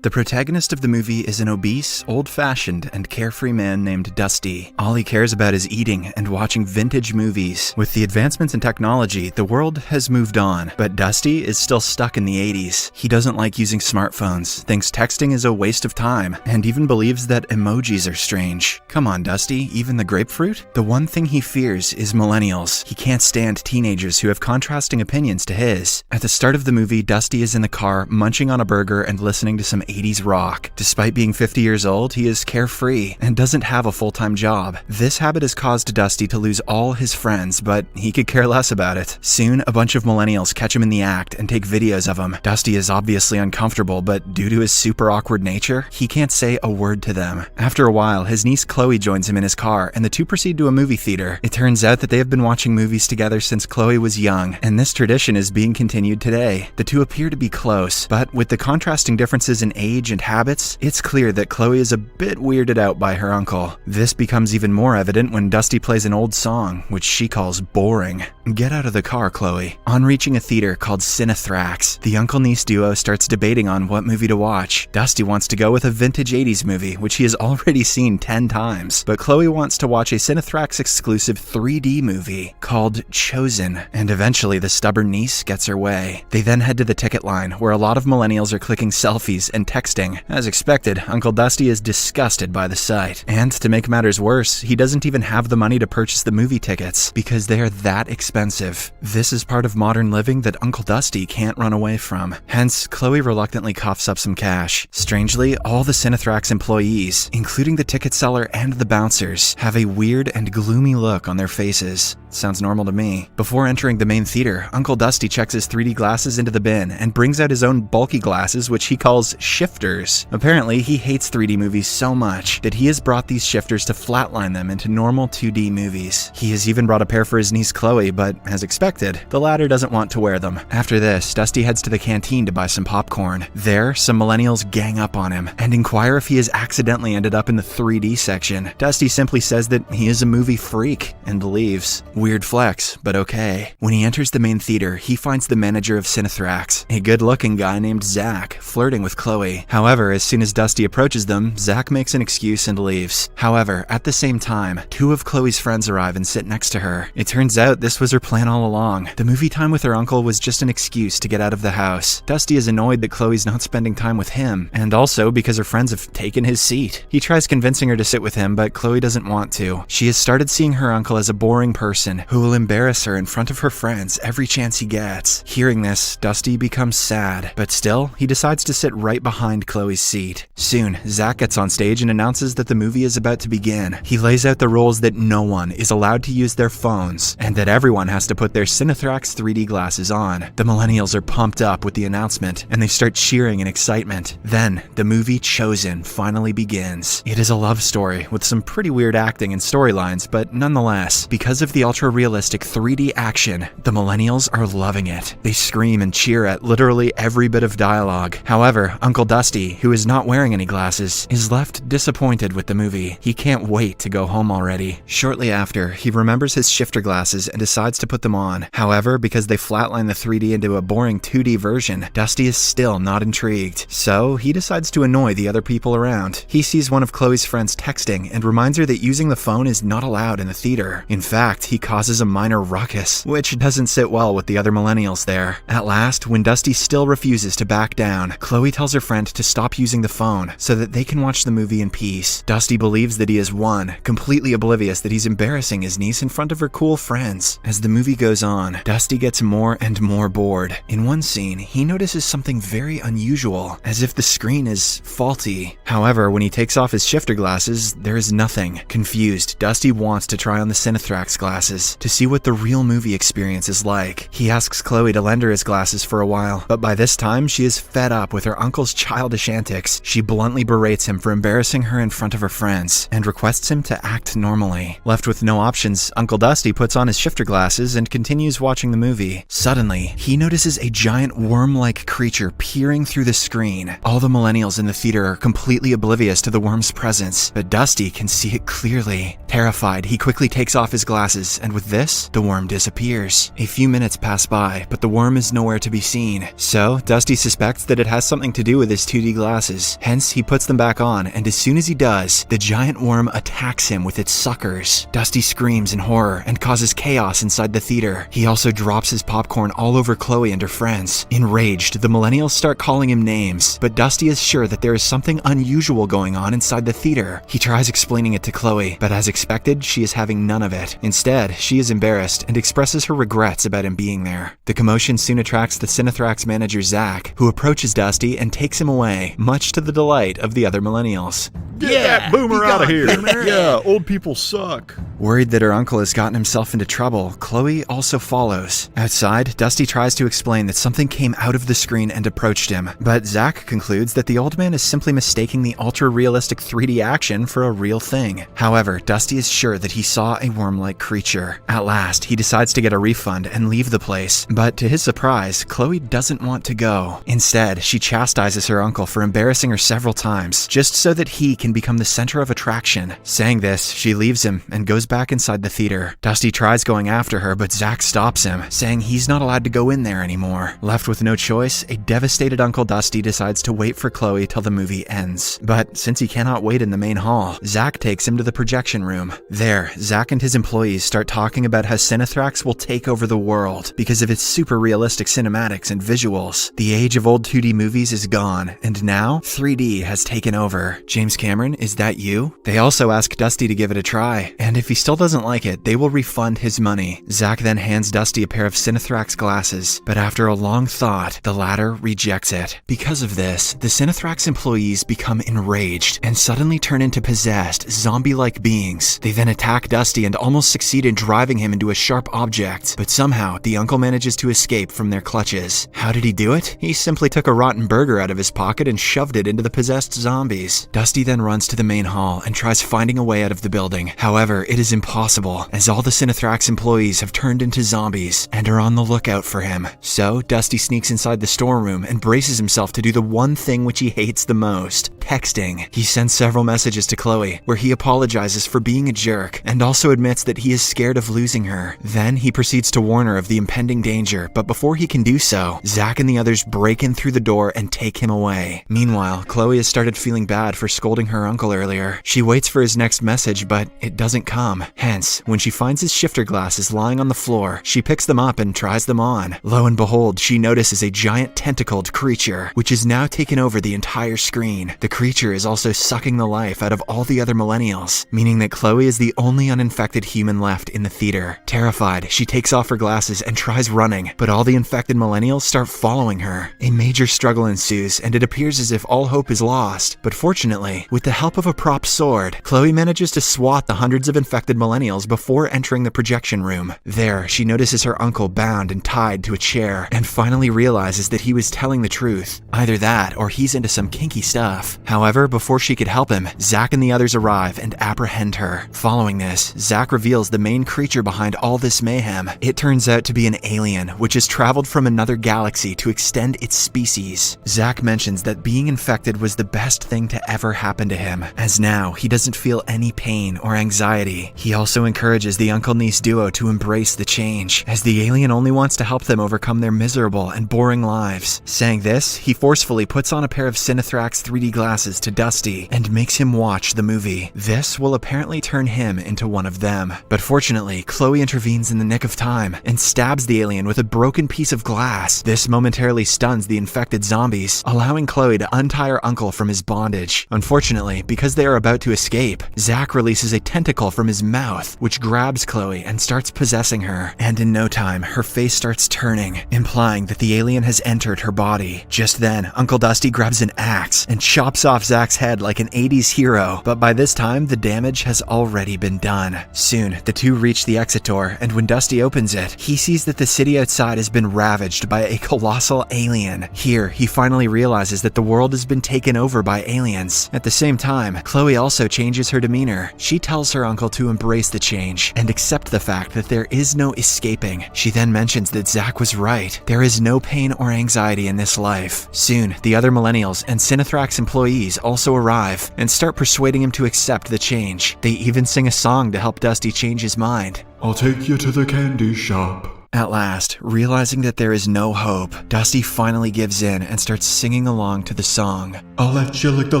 The protagonist of the movie is an obese, old-fashioned, and carefree man named Dusty. All he cares about is eating and watching vintage movies. With the advancements in technology, the world has moved on, but Dusty is still stuck in the 80s. He doesn't like using smartphones, thinks texting is a waste of time, and even believes that emojis are strange. Come on, Dusty, even the grapefruit? The one thing he fears is millennials. He can't stand teenagers who have contrasting opinions to his. At the start of the movie, Dusty is in the car, munching on a burger and listening to some 80s rock. Despite being 50 years old, he is carefree and doesn't have a full-time job. This habit has caused Dusty to lose all his friends, but he could care less about it. Soon, a bunch of millennials catch him in the act and take videos of him. Dusty is obviously uncomfortable, but due to his super awkward nature, he can't say a word to them. After a while, his niece Chloe joins him in his car, and the two proceed to a movie theater. It turns out that they have been watching movies together since Chloe was young, and this tradition is being continued today. The two appear to be close, but with the contrasting differences in age and habits, it's clear that Chloe is a bit weirded out by her uncle. This becomes even more evident when Dusty plays an old song, which she calls boring. Get out of the car, Chloe. On reaching a theater called Cinethrax, the uncle-niece duo starts debating on what movie to watch. Dusty wants to go with a vintage 80s movie, which he has already seen 10 times, but Chloe wants to watch a Cinethrax exclusive 3D movie called Chosen, and eventually the stubborn niece gets her way. They then head to the ticket line, where a lot of millennials are clicking selfies and texting. As expected, Uncle Dusty is disgusted by the sight. And to make matters worse, he doesn't even have the money to purchase the movie tickets because they are that expensive. This is part of modern living that Uncle Dusty can't run away from. Hence, Chloe reluctantly coughs up some cash. Strangely, all the Cinethrax employees, including the ticket seller and the bouncers, have a weird and gloomy look on their faces. Sounds normal to me. Before entering the main theater, Uncle Dusty checks his 3D glasses into the bin and brings out his own bulky glasses, which he calls shifters. Apparently, he hates 3D movies so much that he has brought these shifters to flatline them into normal 2D movies. He has even brought a pair for his niece Chloe, but as expected, the latter doesn't want to wear them. After this, Dusty heads to the canteen to buy some popcorn. There, some millennials gang up on him and inquire if he has accidentally ended up in the 3D section. Dusty simply says that he is a movie freak and leaves. Weird flex, but okay. When he enters the main theater, he finds the manager of Cinethrax, a good-looking guy named Zach, flirting with Chloe. However, as soon as Dusty approaches them, Zach makes an excuse and leaves. However, at the same time, two of Chloe's friends arrive and sit next to her. It turns out this was her plan all along. The movie time with her uncle was just an excuse to get out of the house. Dusty is annoyed that Chloe's not spending time with him, and also because her friends have taken his seat. He tries convincing her to sit with him, but Chloe doesn't want to. She has started seeing her uncle as a boring person who will embarrass her in front of her friends every chance he gets. Hearing this, Dusty becomes sad, but still, he decides to sit right behind Chloe's seat. Soon, Zach gets on stage and announces that the movie is about to begin. He lays out the rules that no one is allowed to use their phones, and that everyone has to put their Cinethrax 3D glasses on. The millennials are pumped up with the announcement, and they start cheering in excitement. Then, the movie Chosen finally begins. It is a love story with some pretty weird acting and storylines, but nonetheless, because of the ultra-realistic 3D action, the millennials are loving it. They scream and cheer at literally every bit of dialogue. However, Uncle Dusty, who is not wearing any glasses, is left disappointed with the movie. He can't wait to go home already. Shortly after, he remembers his shifter glasses and decides to put them on. However, because they flatline the 3D into a boring 2D version, Dusty is still not intrigued. So, he decides to annoy the other people around. He sees one of Chloe's friends texting and reminds her that using the phone is not allowed in the theater. In fact, he causes a minor ruckus, which doesn't sit well with the other millennials there. At last, when Dusty still refuses to back down, Chloe tells her friend to stop using the phone so that they can watch the movie in peace. Dusty believes that he has won, completely oblivious that he's embarrassing his niece in front of her cool friends. As the movie goes on, Dusty gets more and more bored. In one scene, he notices something very unusual, as if the screen is faulty. However, when he takes off his shifter glasses, there is nothing. Confused, Dusty wants to try on the Cinethrax glasses to see what the real movie experience is like. He asks Chloe to lend her his glasses for a while, but by this time she is fed up with her uncle's childish antics. She bluntly berates him for embarrassing her in front of her friends and requests him to act normally. Left with no options, Uncle Dusty puts on his shifter glasses glasses and continues watching the movie. Suddenly, he notices a giant worm-like creature peering through the screen. All the millennials in the theater are completely oblivious to the worm's presence, but Dusty can see it clearly. Terrified, he quickly takes off his glasses, and with this, the worm disappears. A few minutes pass by, but the worm is nowhere to be seen. So, Dusty suspects that it has something to do with his 2D glasses. Hence, he puts them back on, and as soon as he does, the giant worm attacks him with its suckers. Dusty screams in horror and causes chaos inside the theater. He also drops his popcorn all over Chloe and her friends. Enraged, the millennials start calling him names, but Dusty is sure that there is something unusual going on inside the theater. He tries explaining it to Chloe, but as expected, she is having none of it. Instead, she is embarrassed and expresses her regrets about him being there. The commotion soon attracts the Cinethrax manager Zach, who approaches Dusty and takes him away, much to the delight of the other millennials. Get that boomer out of here! Yeah, old people suck. Worried that her uncle has gotten himself into trouble, Chloe also follows. Outside, Dusty tries to explain that something came out of the screen and approached him, but Zach concludes that the old man is simply mistaking the ultra-realistic 3D action for a real thing. However, Dusty is sure that he saw a worm-like creature. At last, he decides to get a refund and leave the place, but to his surprise, Chloe doesn't want to go. Instead, she chastises her uncle for embarrassing her several times, just so that he can become the center of attraction. Saying this, she leaves him and goes back inside the theater. Dusty tries going after her, but Zach stops him, saying he's not allowed to go in there anymore. Left with no choice, a devastated Uncle Dusty decides to wait for Chloe till the movie ends. But since he cannot wait in the main hall, Zach takes him to the projection room. There, Zach and his employees start talking about how Cinethrax will take over the world because of its super realistic cinematics and visuals. The age of old 2D movies is gone, and now 3D has taken over. James Cameron, is that you? They also ask Dusty to give it a try, and if he still doesn't like it, they will refund his money. Zach then hands Dusty a pair of Cinethrax glasses, but after a long thought, the latter rejects it. Because of this, the Cinethrax employees become enraged and suddenly turn into possessed, zombie-like beings. They then attack Dusty and almost succeed in driving him into a sharp object, but somehow the uncle manages to escape from their clutches. How did he do it? He simply took a rotten burger out of his pocket and shoved it into the possessed zombies. Dusty then runs to the main hall and tries finding a way out of the building. However, it is impossible, as all the Cinethrax employees have turned into zombies and are on the lookout for him. So, Dusty sneaks inside the storeroom and braces himself to do the one thing which he hates the most: texting. He sends several messages to Chloe, where he apologizes for being a jerk, and also admits that he is scared of losing her. Then, he proceeds to warn her of the impending danger, but before he can do so, Zach and the others break in through the door and take him away. Meanwhile, Chloe has started feeling bad for scolding her uncle earlier. She waits for his next message, but it doesn't come. Hence, when she finds his shifter glasses lying on the floor, she picks them up and tries them on. Lo and behold, she notices a giant tentacled creature, which has now taken over the entire screen. The creature is also sucking the life out of all the other millennials, meaning that Chloe is the only uninfected human left in the theater. Terrified, she takes off her glasses and tries running, but all the infected millennials start following her. A major struggle ensues, and it appears as if all hope is lost. But fortunately, with the help of a prop sword, Chloe manages to swat the hundreds of infected millennials before entering the projection room. There, she notices her uncle bound and tied to a chair, and finally realizes that he was telling the truth. Either that, or he's into some kinky stuff. However, before she could help him, Zach and the others arrive and apprehend her. Following this, Zach reveals the main creature behind all this mayhem. It turns out to be an alien, which has traveled from another galaxy to extend its species. Zach mentions that being infected was the best thing to ever happen to him, as now he doesn't feel any pain or anxiety. He also encourages the uncle-niece duo to embrace the change, as the alien only wants to help them overcome their miserable and boring lives. Saying this, he forcefully puts on a pair of Cinethrax 3D glasses to Dusty and makes him watch the movie. This will apparently turn him into one of them. But fortunately, Chloe intervenes in the nick of time and stabs the alien with a broken piece of glass. This momentarily stuns the infected zombies, allowing Chloe to untie her uncle from his bondage. Unfortunately, because they are about to escape, Zach releases a tentacle from his mouth, which grabs Chloe and starts possessing her. And in no time, her face starts turning, implying that the alien has entered her body. Just then, Uncle Dusty grabs an axe and chops off Zach's head like an 80s hero, but by this time, the damage has already been done. Soon, the two reach the exit door, and when Dusty opens it, he sees that the city outside has been ravaged by a colossal alien. Here, he finally realizes that the world has been taken over by aliens. At the same time, Chloe also changes her demeanor. She tells her uncle to embrace the change and accept the fact that they there is no escaping. She then mentions that Zach was right. There is no pain or anxiety in this life. Soon, the other millennials and Cinethrax employees also arrive and start persuading him to accept the change. They even sing a song to help Dusty change his mind. I'll take you to the candy shop. At last, realizing that there is no hope, Dusty finally gives in and starts singing along to the song. I'll let you lick the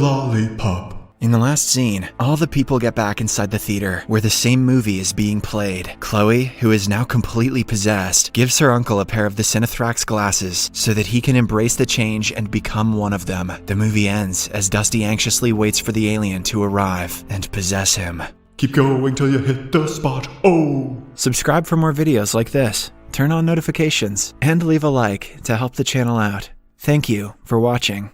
lollipop. In the last scene, all the people get back inside the theater, where the same movie is being played. Chloe, who is now completely possessed, gives her uncle a pair of the Cinethrax glasses so that he can embrace the change and become one of them. The movie ends as Dusty anxiously waits for the alien to arrive and possess him. Keep going till you hit the spot. Oh! Subscribe for more videos like this, turn on notifications, and leave a like to help the channel out. Thank you for watching.